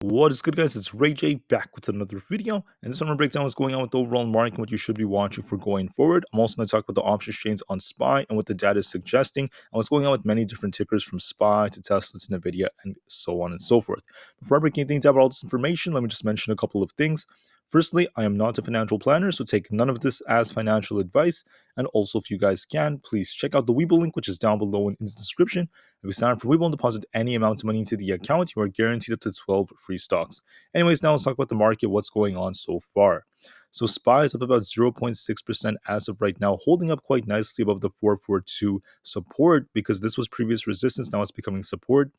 What is good, guys? It's Rey-Jay back with another video, and this one I'm gonna break down what's going on with the overall market and what you should be watching for going forward. I'm also going to talk about the options chains on SPY and what the data is suggesting, and what's going on with many different tickers from SPY to Tesla to Nvda and so on and so forth. Before I break anything down about all this information, let me just mention a couple of things. Firstly, I am not a financial planner, so take none of this as financial advice. And also, if you guys can, please check out the Webull link, which is down below in the description. If you sign up for Webull and deposit any amount of money into the account, you are guaranteed up to 12 free stocks. Anyways, now let's talk about the market, what's going on so far. So SPY is up about 0.6% as of right now, holding up quite nicely above the 442 support because this was previous resistance. Now it's becoming support.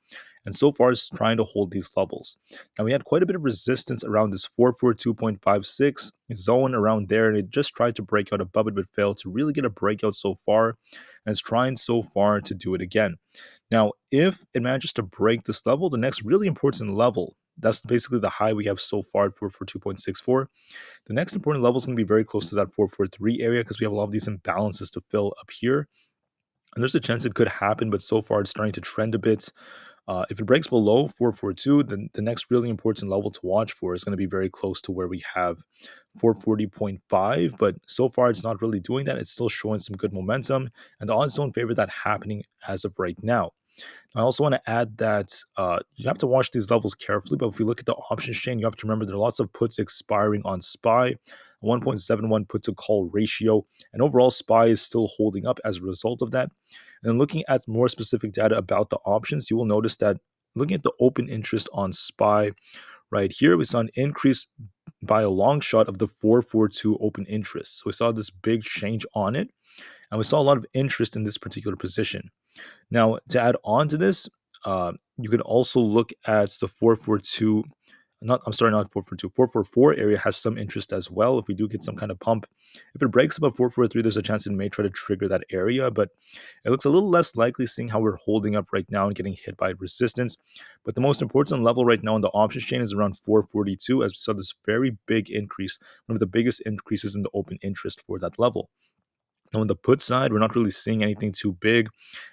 And so far it's trying to hold these levels. Now we had quite a bit of resistance around this 442.56 zone around there, and it just tried to break out above it but failed to really get a breakout so far. And it's trying so far to do it again. Now, if it manages to break this level, the next really important level, that's basically the high we have so far at 442.64. The next important level is going to be very close to that 443 area because we have a lot of these imbalances to fill up here. And there's a chance it could happen, but so far it's starting to trend a bit. If it breaks below 442, then the next really important level to watch for is going to be very close to where we have 440.5. But so far, it's not really doing that. It's still showing some good momentum, and the odds don't favor that happening as of right now. I also want to add that you have to watch these levels carefully, but if we look at the options chain, you have to remember there are lots of puts expiring on SPY, 1.71 put to call ratio, and overall SPY is still holding up as a result of that. And then looking at more specific data about the options, you will notice that looking at the open interest on SPY right here, we saw an increase by a long shot of the 442 open interest. So we saw this big change on it, and we saw a lot of interest in this particular position. Now, to add on to this, you could also look at the 442, not 442, 444 area has some interest as well. If we do get some kind of pump, if it breaks above 443, there's a chance it may try to trigger that area, but it looks a little less likely seeing how we're holding up right now and getting hit by resistance. But the most important level right now in the options chain is around 442, as we saw this very big increase, one of the biggest increases in the open interest for that level. Now, on the put side, we're not really seeing anything too big.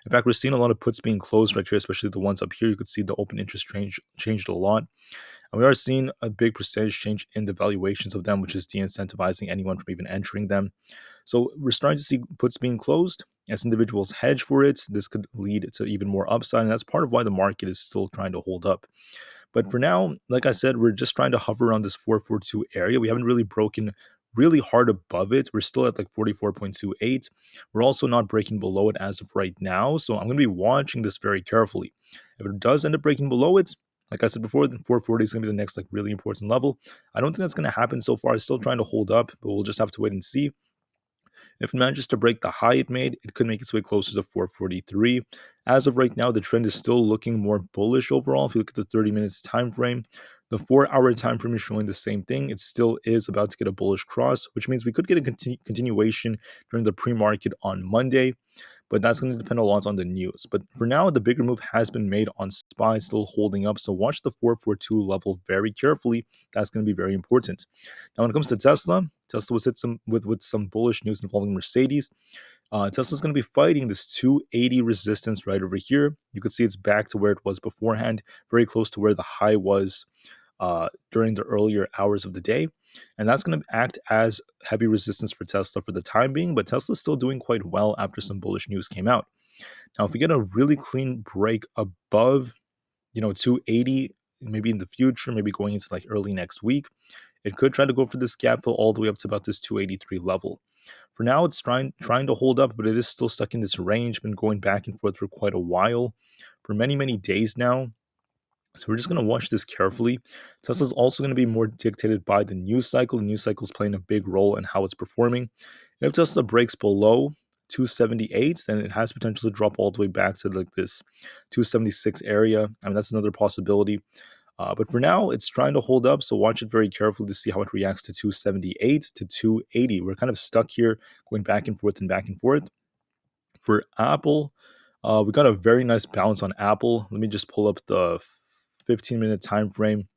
In fact, we're seeing a lot of puts being closed right here, especially the ones up here. You could see the open interest changed a lot. And we are seeing a big percentage change in the valuations of them, which is de-incentivizing anyone from even entering them. So we're starting to see puts being closed. As individuals hedge for it, this could lead to even more upside. And that's part of why the market is still trying to hold up. But for now, like I said, we're just trying to hover around this 442 area. We haven't really broken really hard above it. We're still at like 44.28. We're also not breaking below it as of right now. So I'm going to be watching this very carefully. If it does end up breaking below it, like I said before, then 440 is going to be the next like really important level. I don't think that's going to happen so far. It's still trying to hold up, but we'll just have to wait and see. If it manages to break the high it made, it could make its way closer to 443. As of right now, the trend is still looking more bullish overall. If you look at the 30 minutes time frame, the 4-hour time frame is showing the same thing. It still is about to get a bullish cross, which means we could get a continuation during the pre-market on Monday, but that's going to depend a lot on the news. But for now, the bigger move has been made on SPY, still holding up. So watch the 442 level very carefully. That's going to be very important. Now, when it comes to Tesla was hit with some bullish news involving Mercedes. Tesla's going to be fighting this 280 resistance right over here. You could see it's back to where it was beforehand, very close to where the high was during the earlier hours of the day. And that's going to act as heavy resistance for Tesla for the time being, but Tesla's still doing quite well after some bullish news came out. Now, if we get a really clean break above, 280, maybe in the future, maybe going into like early next week, it could try to go for this gap fill all the way up to about this 283 level. For now, it's trying to hold up, but it is still stuck in this range, been going back and forth for quite a while, for many, many days now. So we're just going to watch this carefully. Tesla's also going to be more dictated by the news cycle. The news cycle is playing a big role in how it's performing. If Tesla breaks below 278, then it has potential to drop all the way back to like this 276 area. I mean, that's another possibility. But for now, it's trying to hold up, so watch it very carefully to see how it reacts to 278 to 280. We're kind of stuck here, going back and forth and back and forth. For Aapl, we got a very nice bounce on Aapl. Let me just pull up the 15-minute time frame.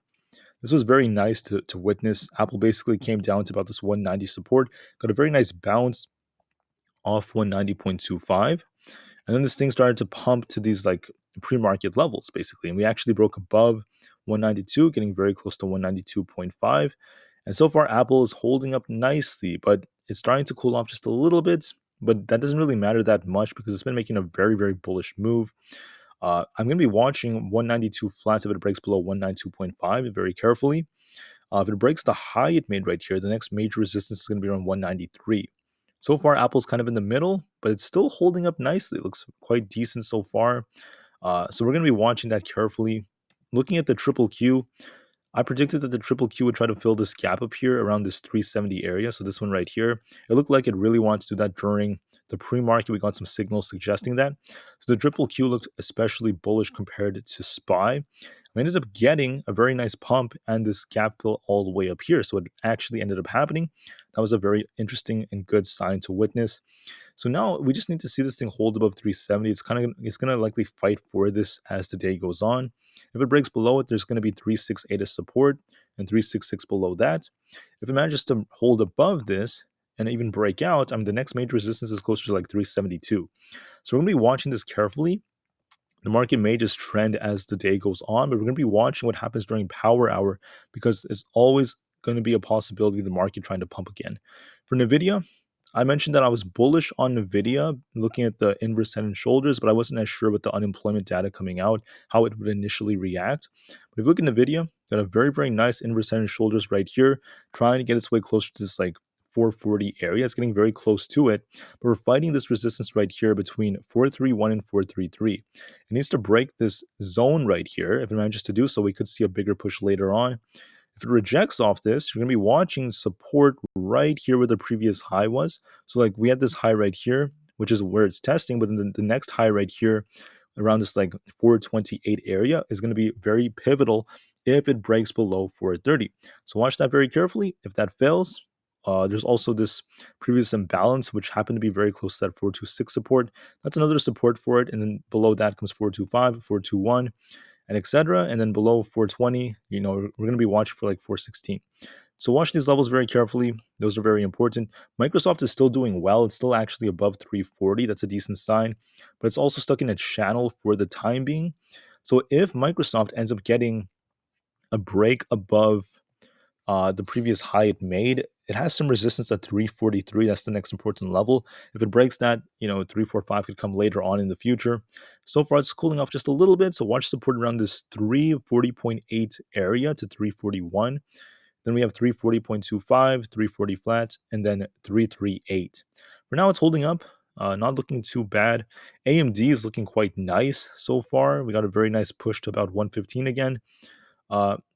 This was very nice to witness. Aapl basically came down to about this 190 support, got a very nice bounce off 190.25. And then this thing started to pump to these like pre-market levels, basically. And we actually broke above 192, getting very close to 192.5. And so far, Apple is holding up nicely, but it's starting to cool off just a little bit. But that doesn't really matter that much because it's been making a very, very bullish move. I'm going to be watching 192 flats if it breaks below 192.5 very carefully. If it breaks the high it made right here, the next major resistance is going to be around 193. So far, Apple's kind of in the middle, but it's still holding up nicely. It looks quite decent so far. So we're going to be watching that carefully. Looking at the triple Q, I predicted that the triple Q would try to fill this gap up here around this 370 area. So this one right here, it looked like it really wanted to do that during the pre-market. We got some signals suggesting that. So the triple Q looked especially bullish compared to SPY. We ended up getting a very nice pump and this gap fill all the way up here. So it actually ended up happening. That was a very interesting and good sign to witness. So now we just need to see this thing hold above 370. It's gonna likely fight for this as the day goes on. If it breaks below it, there's gonna be 368 as support and 366 below that. If it manages to hold above this and even break out, I mean the next major resistance is closer to like 372. So we're gonna be watching this carefully. The market may just trend as the day goes on, but we're going to be watching what happens during power hour because it's always going to be a possibility of the market trying to pump again. For Nvda, I mentioned that I was bullish on Nvda, looking at the inverse head and shoulders, but I wasn't as sure with the unemployment data coming out, how it would initially react. But if you look at Nvda, got a very, very nice inverse head and shoulders right here, trying to get its way closer to this like 440 area. It's getting very close to it, but we're fighting this resistance right here between 431 and 433. It needs to break this zone right here. If it manages to do so, we could see a bigger push later on. If it rejects off this, you're going to be watching support right here where the previous high was. So like we had this high right here, which is where it's testing, but then the next high right here around this like 428 area is going to be very pivotal if it breaks below 430. So watch that very carefully. If that fails, there's also this previous imbalance, which happened to be very close to that 426 support. That's another support for it. And then below that comes 425, 421, and etc. And then below 420, we're going to be watching for like 416. So watch these levels very carefully. Those are very important. Microsoft is still doing well. It's still actually above 340. That's a decent sign. But it's also stuck in a channel for the time being. So if Microsoft ends up getting a break above the previous high it made, it has some resistance at 343. That's the next important level. If it breaks that, 345 could come later on in the future. So far, it's cooling off just a little bit. So watch support around this 340.8 area to 341. Then we have 340.25, 340 flats, and then 338. For now, it's holding up. Not looking too bad. AMD is looking quite nice so far. We got a very nice push to about 115 again.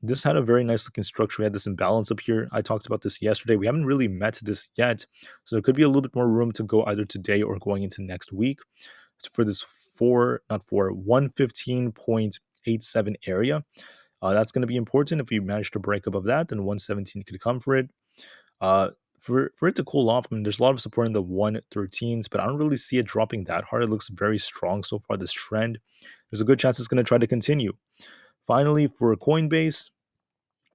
This had a very nice looking structure. We had this imbalance up here. I talked about this yesterday. We haven't really met this yet. So there could be a little bit more room to go either today or going into next week for this 115.87 area. That's going to be important. If we manage to break above that, then 117 could come for it. For it to cool off, I mean, there's a lot of support in the 113s, but I don't really see it dropping that hard. It looks very strong so far, this trend. There's a good chance it's going to try to continue. Finally, for Coinbase,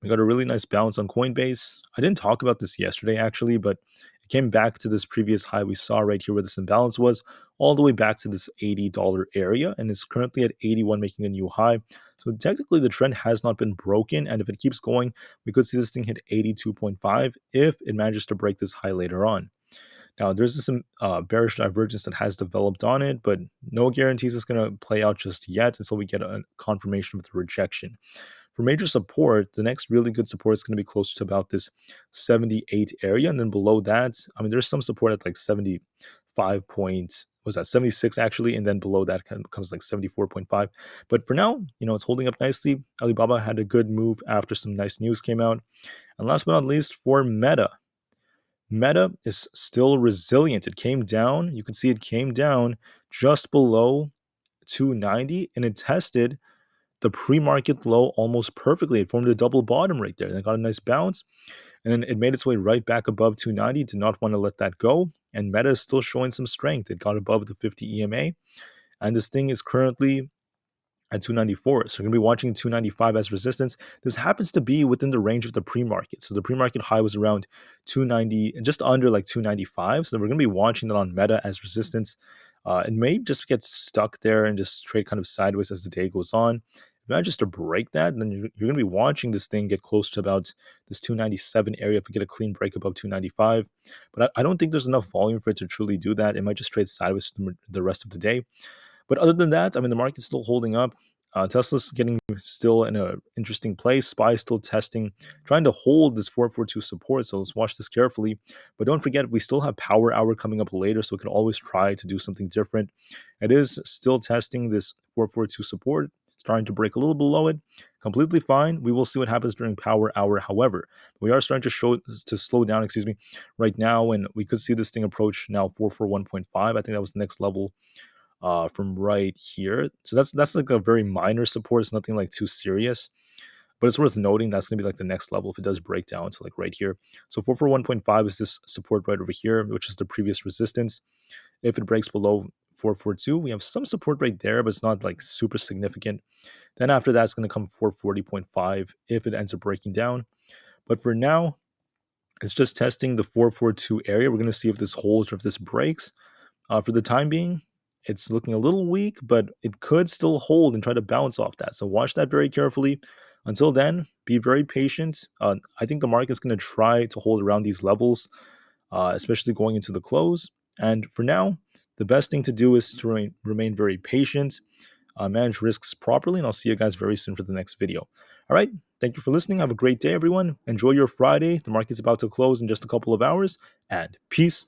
we got a really nice bounce on Coinbase. I didn't talk about this yesterday, actually, but it came back to this previous high we saw right here where this imbalance was, all the way back to this $80 area, and it's currently at 81, making a new high. So technically, the trend has not been broken, and if it keeps going, we could see this thing hit 82.5 if it manages to break this high later on. Now, there's some bearish divergence that has developed on it, but no guarantees it's going to play out just yet until we get a confirmation of the rejection. For major support, the next really good support is going to be closer to about this 78 area. And then below that, I mean, there's some support at like 75 points. Was that 76 actually? And then below that comes like 74.5. But for now, it's holding up nicely. Alibaba had a good move after some nice news came out. And last but not least, for Meta. Meta is still resilient. It came down. You can see it came down just below 290, and it tested the pre-market low almost perfectly. It formed a double bottom right there, and it got a nice bounce, and then it made its way right back above 290. Did not want to let that go, and Meta is still showing some strength. It got above the 50 EMA, and this thing is currently at 294. So you're going to be watching 295 as resistance. This happens to be within the range of the pre-market. So the pre-market high was around 290, just under like 295. So we're going to be watching that on Meta as resistance. It may just get stuck there and just trade kind of sideways as the day goes on. If if it manages to break that, then you're going to be watching this thing get close to about this 297 area if we get a clean break above 295. But I don't think there's enough volume for it to truly do that. It might just trade sideways for the rest of the day. But other than that, I mean, the market's still holding up. Tesla's getting still in an interesting place. SPY is still testing, trying to hold this 442 support. So let's watch this carefully. But don't forget, we still have power hour coming up later, so we can always try to do something different. It is still testing this 442 support, starting to break a little below it. Completely fine. We will see what happens during power hour. However, we are starting to slow down. Right now, and we could see this thing approach now 441.5. I think that was the next level from right here. So that's like a very minor support. It's nothing like too serious, but it's worth noting that's going to be like the next level if it does break down to like right here. So 441.5 is this support right over here, which is the previous resistance. If it breaks below 442, we have some support right there, but it's not like super significant. Then after that, it's going to come 440.5 if it ends up breaking down. But for now, it's just testing the 442 area. We're going to see if this holds or if this breaks. For the time being, it's looking a little weak, but it could still hold and try to bounce off that. So watch that very carefully. Until then, be very patient. I think the market's going to try to hold around these levels, especially going into the close. And for now, the best thing to do is to remain very patient, manage risks properly, and I'll see you guys very soon for the next video. All right. Thank you for listening. Have a great day, everyone. Enjoy your Friday. The market's about to close in just a couple of hours, and peace